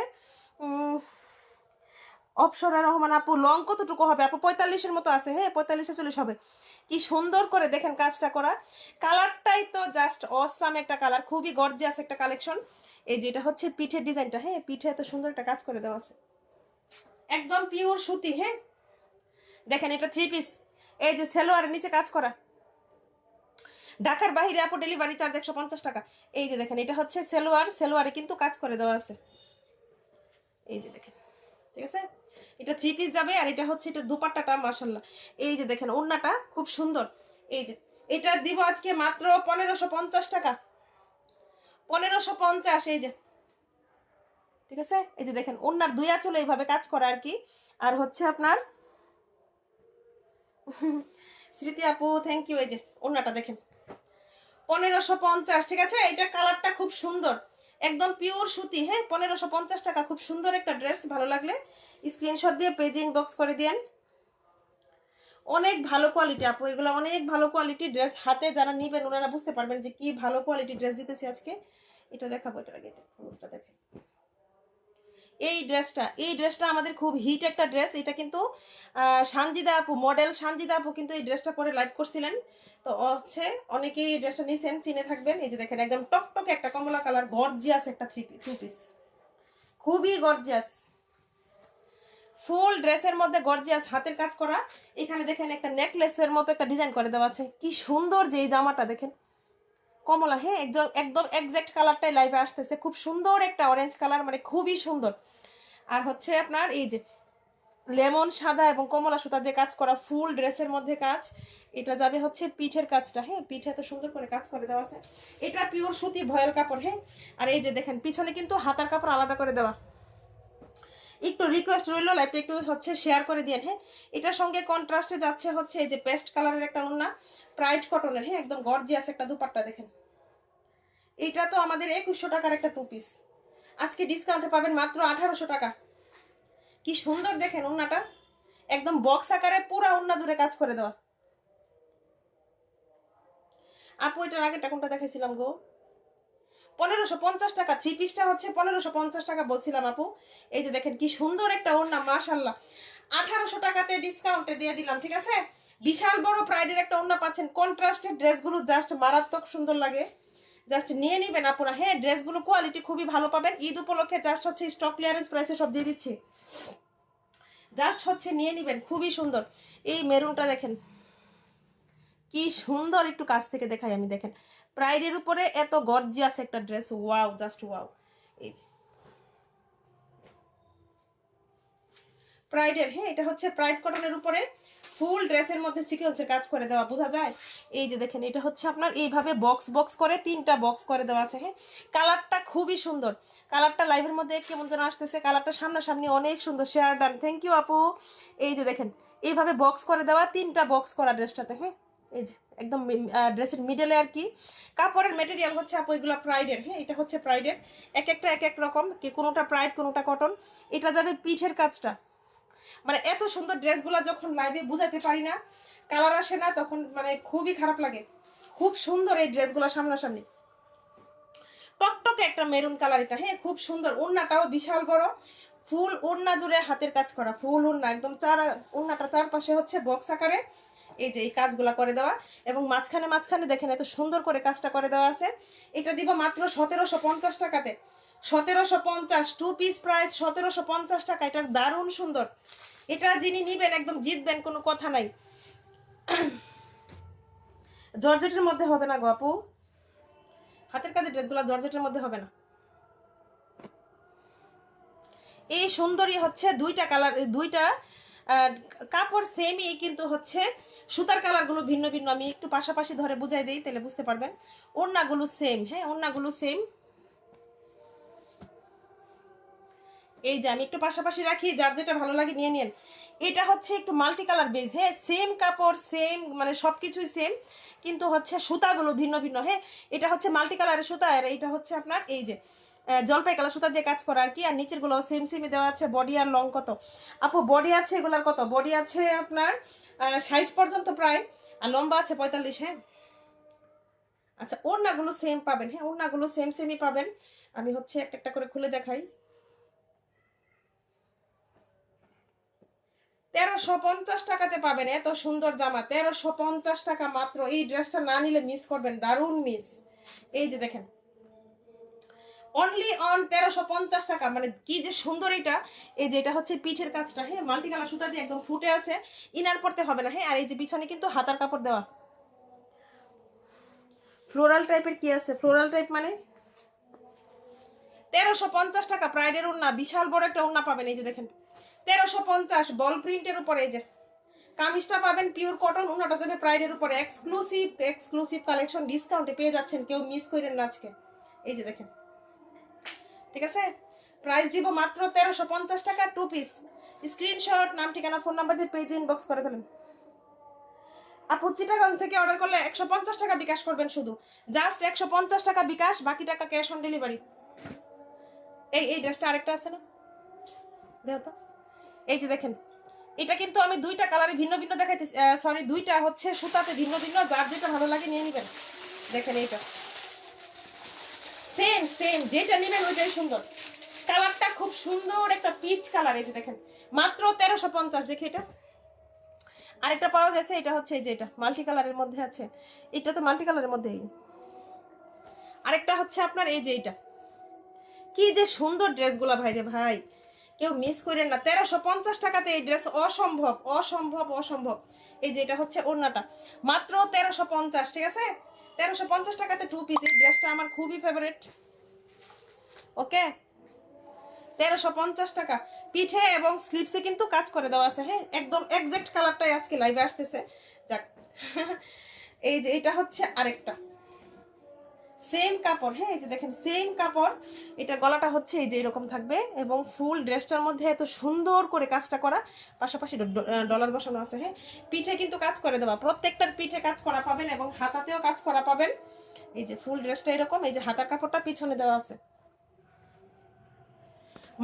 অপসরা রহমান আপু, লং কতটুকু হবে আপু? 45-এর মতো আছে, হ্যাঁ 45-40 হবে। কি সুন্দর করে দেখেন কাজটা করা, কালারটাই তো জাস্ট অসাম একটা কালার, খুবই গর্জিয়াস একটা কালেকশন। এই যে এটা হচ্ছে পিঠের ডিজাইনটা, হ্যাঁ পিঠে এত সুন্দর একটা কাজ করে দেওয়া আছে, একদম পিওর সুতি, হ্যাঁ দেখেন এটা 3 পিস। এই যে সেলোয়ারের নিচে কাজ করা, ঢাকার বাইরে আপু ডেলিভারি চার্জ 150 টাকা। এই যে দেখেন এটা হচ্ছে সেলোয়ার, সেলোয়ারে কিন্তু কাজ করে দেওয়া আছে, এই যে দেখেন, ঠিক আছে। এটা 3 পিস যাবে। আর এটা হচ্ছে এটা দুপাট্টাটা মাশাআল্লাহ। এই যে দেখেন ওড়নাটা খুব সুন্দর। এই যে এটা দিব আজকে মাত্র 1550 টাকা, 1550। এই যে ঠিক আছে। এই যে দেখেন ওড়নার দুই আঁচলে এইভাবে কাজ করা আর কি। আর হচ্ছে আপনার স্মৃতি আপু থ্যাংক ইউ। এই যে ওড়নাটা দেখেন 1550, ঠিক আছে। এটা কালারটা খুব সুন্দর, একদম পিওর সুতি, হ্যাঁ 1550 টাকা। খুব সুন্দর একটা ড্রেস, ভালো লাগলে স্ক্রিনশট দিয়ে পেজ ইনবক্স করে দিয়েন। অনেক ভালো কোয়ালিটি আপু, এগুলো অনেক ভালো কোয়ালিটি ড্রেস। হাতে যারা নিবেন ওনারা বুঝতে পারবেন যে কি ভালো কোয়ালিটি ড্রেস দিতেছি আজকে। এটা দেখাবো, এটার আগে এটা দেখেন। এই ড্রেসটা আমাদের খুব হিট একটা ড্রেস। এটা কিন্তু সানজিদা আপু, মডেল সানজিদা আপু কিন্তু এই ড্রেসটা পরে লাইভ করছিলেন। তো হচ্ছে অনেকেই এই ড্রেসটা নিছেন, চিনে থাকবেন। এই যে দেখেন একদম টকটকে একটা কমলা কালার, গর্জিয়াস একটা থ্রি পিস, খুবই গর্জিয়াস। ফুল ড্রেসের মধ্যে গর্জিয়াস হাতের কাজ করা। এখানে দেখেন একটা নেকলেসের মতো একটা ডিজাইন করে দেওয়া আছে, কি সুন্দর যে এই জামাটা দেখেন, কমলা, হ্যাঁ একদম একদম এক্সাক্ট কালারটাই লাইভে আসতেছে, খুব সুন্দর একটা অরেঞ্জ কালার, মানে খুবই সুন্দর। আর হচ্ছে আপনার এই যে লেমন সাদা এবং কমলা সুতা দিয়ে কাজ করা ফুল ড্রেসের মধ্যে কাজ। এটা যাবে হচ্ছে পিঠের কাজটা, হ্যাঁ পিঠে এত সুন্দর করে কাজ করে দেওয়া আছে। এটা পিওর সুতি ভয়েল কাপড়, হ্যাঁ। আর এই যে দেখেন পিছনে কিন্তু হাতার কাপড় আলাদা করে দেওয়া। একটু রিকোয়েস্ট রইলো লাইভটা একটু হচ্ছে শেয়ার করে দিন, হ্যাঁ। এটার সঙ্গে কন্ট্রাস্টে যাচ্ছে হচ্ছে এই যে পেস্ট কালারের একটা ওড়না, প্রাইড কটনের, হ্যাঁ একদম গর্জিয়াস একটা দুপাট্টা দেখেন। এটা তো আমাদের 2100 টাকার একটা 2 পিস, আজকে ডিসকাউন্টে পাবেন মাত্র 1800 টাকা। কি সুন্দর দেখেন ওড়নাটা, একদম বক্স আকারে পুরো ওড়না জুড়ে কাজ করে দেওয়া। আপু এটার আগেরটা কোনটা দেখাইছিলাম গো? 1550 টাকা। 3 পিসটা হচ্ছে 1550 টাকা বলছিলাম আপু। এই যে দেখেন কি সুন্দর একটা ওড়না, মাশাআল্লাহ। 1800 টাকাতে ডিসকাউন্টে দিয়ে দিলাম, ঠিক আছে। বিশাল বড় প্রাইডের একটা ওড়না পাচ্ছেন, কন্ট্রাস্টেড ড্রেসগুলো জাস্ট মারাত্মক সুন্দর লাগে। জাস্ট নিয়ে নিবেন আপনারা। হ্যাঁ, ড্রেসগুলো কোয়ালিটি খুবই ভালো পাবেন। ঈদ উপলক্ষে জাস্ট হচ্ছে স্টক ক্লিয়ারেন্স প্রাইসে সব দিয়ে দিচ্ছি, জাস্ট হচ্ছে নিয়ে নিবেন, খুবই সুন্দর। এই মেরুনটা দেখেন কি সুন্দর, একটু কাছ থেকে দেখাই আমি, দেখেন প্রাইডের উপরে এত গর্জিয়াস একটা ড্রেস, ওয়াও, জাস্ট ওয়াও। এই যে প্রাইডের, হ্যাঁ এটা হচ্ছে প্রাইড কটনের উপরে ফুল ড্রেসের মধ্যে সিকোয়েন্সের কাজ করে দেওয়া, বোঝা যায়। এই যে দেখেন, এটা হচ্ছে আপনার এইভাবে বক্স বক্স করে 3টা বক্স করে দেওয়া আছে। হ্যাঁ, কালারটা খুবই সুন্দর, কালারটা লাইভের মধ্যে কেমন যেন আসতেছে, কালারটা সামনাসামনি অনেক সুন্দর। শেয়ার ডান, থ্যাংক ইউ আপু। এই যে দেখেন, এইভাবে বক্স করে দেওয়া, 3টা বক্স করা ড্রেসটাতে। হ্যাঁ, এই যে একদম ড্রেসের মিডলে আর কি। কাপড়ের মেটেরিয়াল হচ্ছে আপু এগুলো প্রাইডের। হ্যাঁ, এটা হচ্ছে প্রাইডের, এক একটা এক এক রকম, কোনোটা প্রাইড কোনোটা কটন। এটা যাবে পিঠের কাজটা, মানে এত সুন্দর ড্রেসগুলো যখন লাইভে বুঝাতে পারি না, কালার আসে না, তখন মানে খুবই খারাপ লাগে। খুব সুন্দর এই ড্রেসগুলো সামনাসামনি, টকটকে একটা মেরুন কালার এটা। হ্যাঁ, খুব সুন্দর, ওড়নাটাও বিশাল বড়, ফুল ওড়না জুড়ে হাতের কাজ করা, ফুল ওড়না একদম ওড়নাটা চারপাশে হচ্ছে বক্স আকারে এই যে এই কাজগুলা করে দেওয়া, এবং মাঝখানে মাঝখানে দেখেন এত সুন্দর করে কাজটা করে দেওয়া আছে। এটা দিব মাত্র 1750 টাকাতে, 1750, 2 পিস প্রাইস 1750 টাকা। এটা দারুণ সুন্দর, এটা যিনি নিবেন একদম জিতবেন, কোনো কথা নাই। জর্জেটের মধ্যে হবে না গো আপু, হাতের কাজের ড্রেসগুলো জর্জেটের মধ্যে হবে না। এই সুন্দরী হচ্ছে 2টা কালার, 2টা কাপড় সেমই, কিন্তু হচ্ছে সুতার কালারগুলো ভিন্ন ভিন্ন। আমি একটু পাশাপাশি ধরে বুঝাই দিই, তাহলে বুঝতে পারবেন। ওড়নাগুলো সেম, হ্যাঁ ওড়নাগুলো সেম। এই যে আমি একটু পাশাপাশি রাখি, যার যেটা ভালো লাগে নিয়ে নিন। এটা হচ্ছে একটু মাল্টি কালার বেজ, হ্যাঁ সেম কাপড় সেম, মানে সবকিছুই সেম, কিন্তু হচ্ছে সুতাগুলো ভিন্ন ভিন্ন। হ্যাঁ, এটা হচ্ছে মাল্টি কালারের সুতা, আর এটা হচ্ছে আপনার এই যে জলপাই কালার সুতা দিয়ে কাজ করা আর কি। আর নিচের গুলো সেম সেমই দেওয়া আছে। বডি আর লং কত আপু? বডি আছে এগুলার কত? বডি আছে আপনার 60 পর্যন্ত প্রায়, আর লম্বা আছে 45। হ্যাঁ, আচ্ছা, ওড়নাগুলো সেম পাবেন। হ্যাঁ, ওড়নাগুলো সেম সেমই পাবেন। আমি হচ্ছে একটা একটা করে খুলে দেখাই। 1350 টাকাতে পাবেন এত সুন্দর জামা, 1350 টাকা মাত্র। এই ড্রেসটা না নিলে মিস করবেন, দারুণ মিস। এই যে দেখেন, অনলি অন 1350 টাকা, মানে কি যে সুন্দর এটা। এই যে এটা হচ্ছে পিঠের কাজটা, হ্যাঁ মাল্টি কালার সুতা দিয়ে একদম ফুটে আছে, ইনার পড়তে হবে না। হ্যাঁ, আর এই যে পিছনে কিন্তু হাতার কাপড় দেওয়া, ফ্লোরাল টাইপের কি আছে, ফ্লোরাল টাইপ মানে 1350 টাকা। প্রাইডের ওড়না, বিশাল বড় একটা ওড়না পাবেন। এই যে দেখেন 1350, বল প্রিন্টের উপরে। এই যে কামিজটা পাবেন পিওর কটন, ওনাটা যাবে প্রাইডের উপরে। এক্সক্লুসিভ এক্সক্লুসিভ কালেকশন, ডিসকাউন্টে পেয়ে যাচ্ছেন, কেউ মিস করেন না আজকে। এই যে দেখেন, ঠিক আছে, প্রাইস দিব মাত্র 1350 টাকা, 2 পিস। স্ক্রিনশট, নাম ঠিকানা ফোন নাম্বার দিয়ে পেজে ইনবক্স করে ফেলেন। আপু চিটাগাং থেকে অর্ডার করলে 150 টাকা বিকাশ করবেন, শুধু জাস্ট 150 টাকা বিকাশ, বাকি টাকা ক্যাশ অন ডেলিভারি। এই ড্রেসটা আরেকটা আছে না, দেখো তো। এই যে দেখেন, এটা কিন্তু আমি 2টা কালারে ভিন্ন ভিন্ন দেখাইতেছি, সরি 2টা হচ্ছে সুতাতে ভিন্ন ভিন্ন, যার যেটা ভালো লাগে নিয়ে নেবেন। দেখেন এইটা সেম সেম, যেটা নেবেন ওইটাই সুন্দর। কালারটা খুব সুন্দর একটা পিচ কালার। এই যে দেখেন মাত্র 1350। দেখি এটা আরেকটা পাওয়া গেছে, এটা হচ্ছে এই যে এটা মাল্টি কালারের মধ্যে আছে, এটা তো মাল্টি কালারের মধ্যেই। আরেকটা হচ্ছে আপনার এই যে এটা, কি যে সুন্দর ড্রেসগুলা ভাই রে ভাই, কেউ মিস করেন না। 1350 টাকাতে এই ড্রেস অসম্ভব অসম্ভব অসম্ভব। এই যে এটা হচ্ছে ওড়নাটা, মাত্র 1350, ঠিক আছে। 1350 টাকাতে 2 পিস। এই ড্রেসটা আমার খুবই ফেভারিট। ওকে, 1350 টাকা। পিঠে এবং স্লিপসে কিন্তু কাজ করে দেওয়া আছে। হ্যাঁ, একদম এক্সাক্ট কালারটাই আজকে লাইভে আসতেছে। যাক, এই যে এটা হচ্ছে আরেকটা সেম কাপড়। হ্যাঁ, এই যে দেখেন সেম কাপড়, এটা গলাটা হচ্ছে এই যে এরকম থাকবে, এবং ফুল ড্রেসটার মধ্যে এত সুন্দর করে কাজটা করা, পাশাপাশি ডলার বসানো আছে। হ্যাঁ, পিঠে কিন্তু কাজ করে দেওয়া, প্রত্যেকটার পিঠে কাজ করা পাবেন এবং হাতাতেও কাজ করা পাবেন। এই যে ফুল ড্রেসটা এরকম, এই যে হাতার কাপড়টা পিছনে দেওয়া আছে,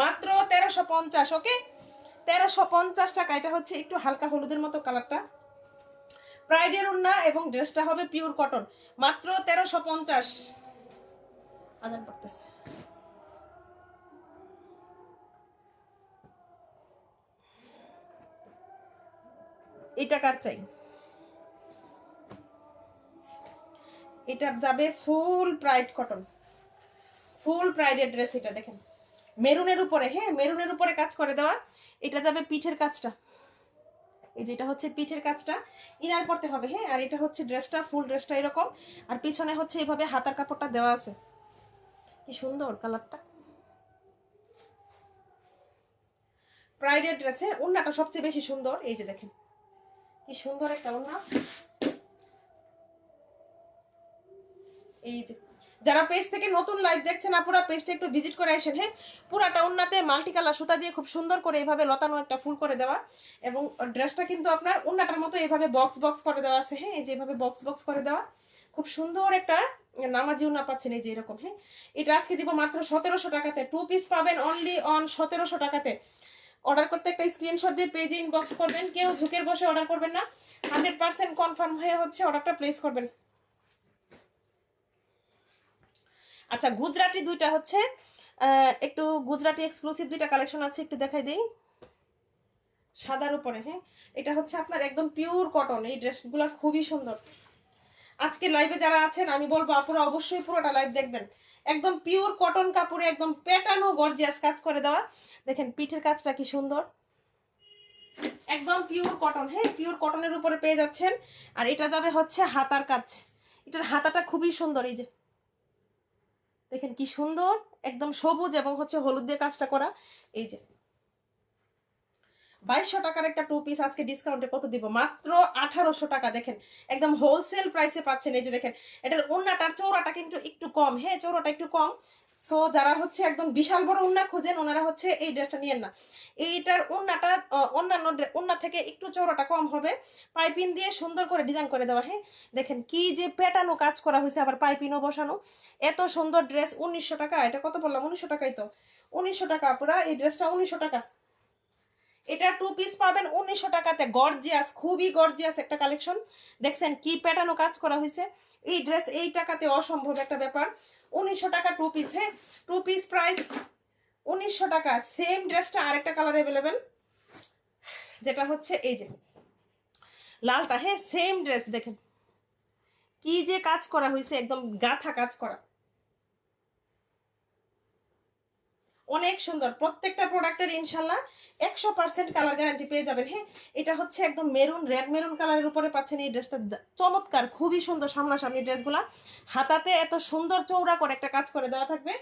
মাত্র 1350। ওকে, 1350 টাকা। এটা হচ্ছে একটু হালকা হলুদের মতো কালারটা, প্রাইডের ওড়না এবং ড্রেসটা হবে পিওর কটন, মাত্র 1350। আজান পড়তেছে, এটা কার চাই? এটা যাবে ফুল প্রাইড কটন, ফুল প্রাইডের ড্রেস। এটা দেখেন মেরুনের উপরে, হ্যাঁ মেরুনের উপরে কাজ করে দেওয়া। এটা যাবে পিঠের কাজটা, এই যে এটা হচ্ছে পিঠের কাজটা ইনার করতে হবে, হ্যাঁ। আর এটা হচ্ছে ড্রেসটা, ফুল ড্রেসটা এরকম, আর পিছনে হচ্ছে এইভাবে হাতার কাপড়টা দেওয়া আছে। কি সুন্দর কালারটা, প্রাইডের ড্রেসে ওড়নাটা সবচেয়ে বেশি সুন্দর। এই যে দেখেন কি সুন্দর একটা ওড়না। এই যে যারা পেজ থেকে নতুন লাইভ দেখছেন আপুরা পেজটা একটু ভিজিট করে আসেন, হ্যাঁ। পুরাটা ওড়নাতে মাল্টি কালার সুতা দিয়ে খুব সুন্দর করে এইভাবে লতানো একটা ফুল করে দেওয়া, এবং ড্রেসটা কিন্তু আপনার ওড়নাটার মতো এইভাবে বক্স বক্স করে দেওয়া আছে, হ্যাঁ। এই যে এইভাবে বক্স বক্স করে দেওয়া, খুব সুন্দর একটা নামাজি ওড়না পাচ্ছেন, এই যে এরকম, হ্যাঁ। এটা আজকে দিব মাত্র 1700 টাকাতে, 2 পিস পাবেন অনলি অন 1700 টাকাতে। অর্ডার করতে একটা স্ক্রিনশট দিয়ে পেজে ইনবক্স করবেন, কেউ ঝুঁকের বসে অর্ডার করবেন না, 100% কনফার্ম হয়ে হচ্ছে অর্ডারটা প্লেস করবেন। আচ্ছা গুজরাটি দুইটা হচ্ছে একটু গুজরাটি এক্সক্লুসিভ দুইটা কালেকশন আছে, একটু দেখাই দেই। সাদার উপরে, হ্যাঁ এটা হচ্ছে আপনার একদম পিওর কটন, এই ড্রেসগুলো খুবই সুন্দর। আজকে লাইভে যারা আছেন আমি বলবো আপনারা অবশ্যই পুরোটা লাইভ দেখবেন। একদম পিওর কটন কাপড়ে একদম প্যাটার্ন গর্জিয়াস কাজ করে দেওয়া। দেখেন পিঠের কাজটা কি সুন্দর, একদম পিওর কটন, হ্যাঁ পিওর কটনের উপরে পেয়ে যাচ্ছেন। আর এটা যাবে হচ্ছে হাতার কাজ, এটার হাতাটা খুবই সুন্দর। এই যে দেখেন কি সুন্দর, একদম সবুজ এবং হচ্ছে হলুদ দিয়ে কাজটা করা। এই যে 2200 টাকার একটা 2 পিস আজকে ডিসকাউন্টে কত দিব, মাত্র 1800 টাকা। দেখেন একদম হোলসেল প্রাইসে পাচ্ছেন। এই যে দেখেন এটার ওড়নাটার চৌড়াটা কিন্তু একটু কম, হ্যাঁ চৌড়াটা একটু কম। সো যারা হচ্ছে একদম বিশাল বড় ওড়না খোঁজেন ওনারা হচ্ছে এই ড্রেসটা নিয়েন না। এইটার ওড়নাটা অন্যান্য ওড়না থেকে একটু চৌড়াটা কম হবে, পাইপিং দিয়ে সুন্দর করে ডিজাইন করে দেওয়া, হ্যাঁ। দেখেন কি যে প্যাটার্নও কাজ করা হয়েছে, আবার পাইপিংও বসানো। এত সুন্দর ড্রেস 1900 টাকা। এটা কত বললাম, 1900 টাকাই তো, 1900 টাকা পুরা এই ড্রেসটা 1900 টাকা। এটা 2 পিস পাবেন 1900 টাকাতে, গর্জিয়াস খুবই গর্জিয়াস একটা কালেকশন। দেখছেন কি প্যাটার্নও কাজ করা হয়েছে। এই ড্রেস এই টাকাতে অসম্ভব একটা ব্যাপার। 1900 টাকা 2 পিস, হ্যাঁ 2 পিস প্রাইস 1900 টাকা। সেম ড্রেসটা আরেকটা কালার অ্যাভেলেবেল, যেটা হচ্ছে এই যে লালটা, হ্যাঁ সেম ড্রেস। দেখেন কি যে কাজ করা হয়েছে, একদম গাঁথা কাজ করা, অনেক সুন্দর। প্রত্যেকটা প্রোডাক্টের ইনশাল্লাহ 100% কালার গ্যারান্টি পেয়ে যাবেন, হ্যাঁ। এটা হচ্ছে একদম মেরুন, রেড মেরুন কালারের উপরে পাচ্ছেন এই ড্রেসটা, চমৎকার খুবই সুন্দর সামনাসামনি ড্রেসগুলা। হাতাতে এত সুন্দর চৌড়া করে একটা কাজ করে দেওয়া থাকবে।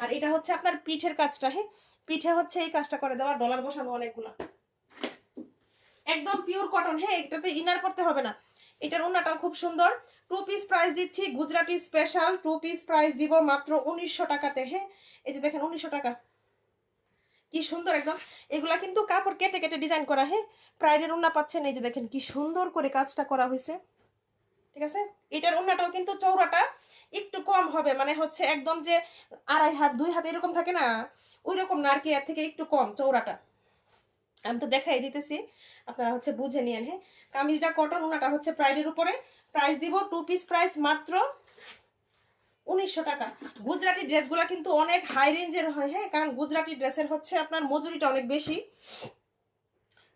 আর এটা হচ্ছে আপনার পিঠের কাজটা, হ্যাঁ পিঠে হচ্ছে এই কাজটা করে দেওয়া, ডলার বসানো অনেকগুলা, একদম পিওর কটন, হ্যাঁ এটাতে ইনার করতে হবে না। এটার ওড়নাটাও খুব সুন্দর। 2 পিস প্রাইস দিচ্ছি গুজরাটি স্পেশাল, 2 পিস প্রাইস দিব মাত্র 1900 টাকাতে, হ্যাঁ। এই যে দেখেন 1900 টাকা, কি সুন্দর একদম। এগুলা কিন্তু কাপড় কেটে কেটে ডিজাইন করা, হ্যাঁ প্রাইডের ওড়না পাচ্ছেন। এই যে দেখেন কি সুন্দর করে কাজটা করা হয়েছে, ঠিক আছে। এটার ওড়নাটাও কিন্তু চৌড়াটা একটু কম হবে, মানে হচ্ছে একদম যে 2.5 হাত 2 হাত এরকম থাকে না, ওই রকম না আর কি, এর থেকে একটু কম চৌড়াটা। আমি তো দেখাই দিতেছি, আপনারা হচ্ছে বুঝে নিয়েন, হ্যাঁ। কামিজটা কটন, ওড়নাটা হচ্ছে প্রাইডের উপরে। প্রাইস দিব 2 পিস প্রাইস মাত্র 1900 টাকা। গুজরাটি ড্রেসগুলো কিন্তু অনেক হাই রেঞ্জের হয়, হ্যাঁ কারণ গুজরাটি ড্রেসের হচ্ছে আপনার মজুরিটা অনেক বেশি।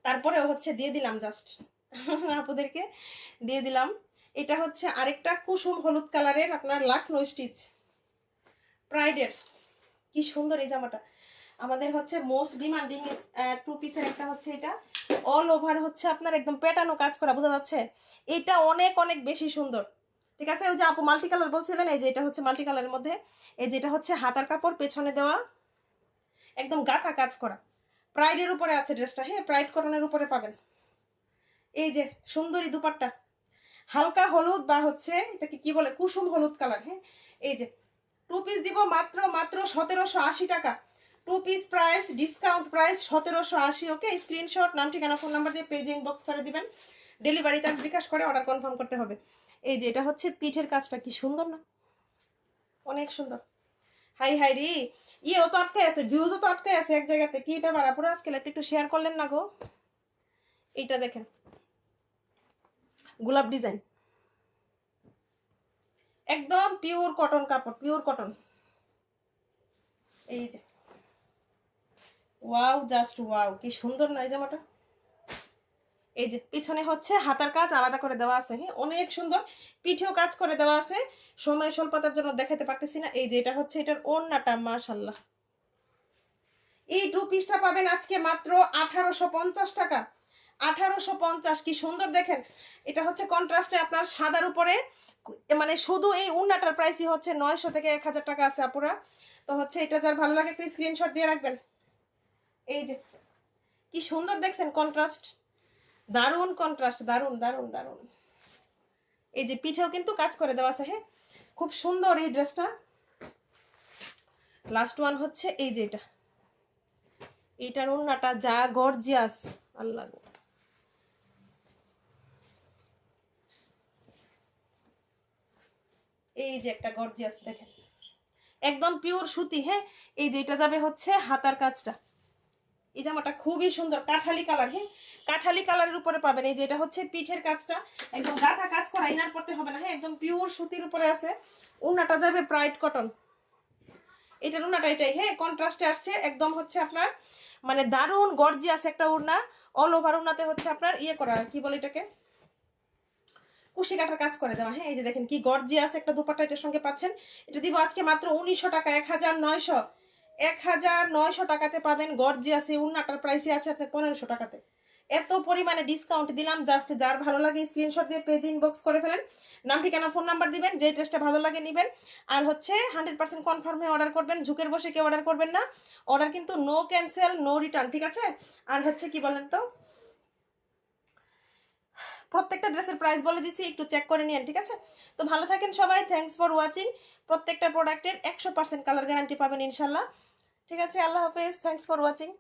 তারপরেও হচ্ছে দিয়ে দিলাম জাস্ট আপুদেরকে দিয়ে দিলাম। এটা হচ্ছে আরেকটা কুসুম হলুদ কালারের আপনার লাখনৌ স্টিচ প্রাইডের, কি সুন্দর এই জামাটা। আমাদের হচ্ছে মোস্ট ডিমান্ডিং 2 পিসের একটা হচ্ছে এটা, অল ওভার হচ্ছে আপনার একদম প্যাটার্নও কাজ করা, বোঝা যাচ্ছে। এটা অনেক অনেক বেশি সুন্দর, ঠিক আছে। ওই যে আপু মাল্টি কালার বলছিলেন, এই যে এটা হচ্ছে মাল্টি কালারের মধ্যে। এই যেটা হচ্ছে হাতার কাপড় পেছনে দেওয়া, একদম গাঁথা কাজ করা, প্রাইডের উপরে আছে ড্রেসটা, হ্যাঁ প্রাইড কটনের উপরে পাবেন। এই যে সুন্দরী দুপাট্টা, হালকা হলুদ বা হচ্ছে এটাকে কি বলে কুসুম হলুদ কালার, হ্যাঁ। এই যে 2 পিস দিব মাত্র মাত্র 1780 টাকা। 2 পিস প্রাইস ডিসকাউন্ট প্রাইস 1780। ওকে স্ক্রিনশট নাম ঠিকানা ফোন নাম্বার দিয়ে পেজে ইনবক্স করে দিবেন, ডেলিভারি চার্জ বিকাশ করে অর্ডার কনফার্ম করতে হবে। এই যে এটা হচ্ছে পিঠের কাজটা, কি সুন্দর না, অনেক সুন্দর। হাই হাই রি, ইয়েও তো আটকে আছে, ভিউজও তো আটকে আছে এক জায়গাতে, কি ব্যাপার আপুরা আজকে একটু শেয়ার করলেন না গো। এইটা দেখেন গোলাপ ডিজাইন, একদম পিওর কটন কাপড়, পিওর কটন। এই যে ওয়াও জাস্ট ওয়াও, কি সুন্দর না এই জামাটা। এই যে পিছনে হচ্ছে হাতার কাজ আলাদা করে দেওয়া আছে, হ্যাঁ অনেক সুন্দর। পিঠেও কাজ করে দেওয়া আছে, সময় স্বল্পতার জন্য দেখাতে পারতেছি না। এই যে এটা হচ্ছে এটার ওড়নাটা, মাশাআল্লাহ। এই টু পিসটা পাবেন আজকে মাত্র 1850 টাকা। 1850, কি সুন্দর দেখেন। এটা হচ্ছে কন্ট্রাস্টে আপনার সাদার উপরে, মানে শুধু এই উন্নাটার প্রাইসই হচ্ছে 900 থেকে 1000 টাকা আছে আপুরা। তো হচ্ছে এটা যার ভালো লাগে প্লিজ স্ক্রিনশট দিয়ে রাখবেন। এই যে কি সুন্দর দেখছেন কন্ট্রাস্ট, দারুণ কন্ট্রাস্ট, দারুণ দারুণ দারুণ। এই যে পিঠেও কিন্তু কাজ করে দেওয়া আছে, হ্যাঁ খুব সুন্দর এই ড্রেসটা। লাস্ট ওয়ান হচ্ছে এই যে এটা, এইটার ওড়নাটা যা গর্জিয়াস, আল্লাহ গো। এই যে একটা গর্জিয়াস দেখেন, একদম পিওর সুতি, হ্যাঁ। এই যে এটা যাবে হচ্ছে হাতার কাজটা। এই জামাটা খুবই সুন্দর, কাঠালি কালার, হ্যাঁ কাঠালি কালারের উপরে পাবেন। এই যে এটা হচ্ছে পিঠের কাজটা, একদম গাঁথা কাজ করা, ইনার পড়তে হবে না, হ্যাঁ একদম পিওর সুতির উপরে আছে। ওড়নাটা যাবে ব্রাইট কটন, এটার ওড়নাটা এটাই, হ্যাঁ কন্ট্রাস্টে আসছে একদম হচ্ছে আপনার, মানে দারুণ গর্জিয়াস একটা ওড়না। অল ওভার ওড়নাতে হচ্ছে আপনার ইয়ে করা, কি বলে এটাকে, কুশি কাটার কাজ করে দেওয়া, হ্যাঁ এই যে দেখেন কি গর্জিয়াস একটা দুপাট্টা এটার সঙ্গে পাচ্ছেন। এটা দিব আজকে মাত্র 1900 টাকা, 1900, 1900 টাকাতে পাবেন গর্জিয়াস এই উন্নাটার প্রাইসে আছে আপনার 1500 টাকাতে। এত পরিমাণে ডিসকাউন্ট দিলাম, জাস্ট যার ভালো লাগে স্ক্রিনশট দিয়ে পেজ ইনবক্স করে ফেলেন, নাম ঠিকানা ফোন নাম্বার দিবেন, যে ড্রেসটা ভালো লাগে নেবেন। আর হচ্ছে 100% কনফার্ম হয়ে অর্ডার করবেন, ঝুঁকের বসে কেউ অর্ডার করবেন না। অর্ডার কিন্তু নো ক্যান্সেল নো রিটার্ন, ঠিক আছে। আর হচ্ছে কি বলেন তো, প্রত্যেকটা ড্রেসের প্রাইস বলে দিছি, একটু চেক করে নিন, ঠিক আছে। তো ভালো থাকেন সবাই, থ্যাঙ্কস ফর ওয়াচিং। প্রত্যেকটা প্রোডাক্টের 100% কালার গ্যারান্টি পাবেন ইনশাল্লাহ, ঠিক আছে। আল্লাহ হাফেজ, থ্যাঙ্কস ফর ওয়াচিং।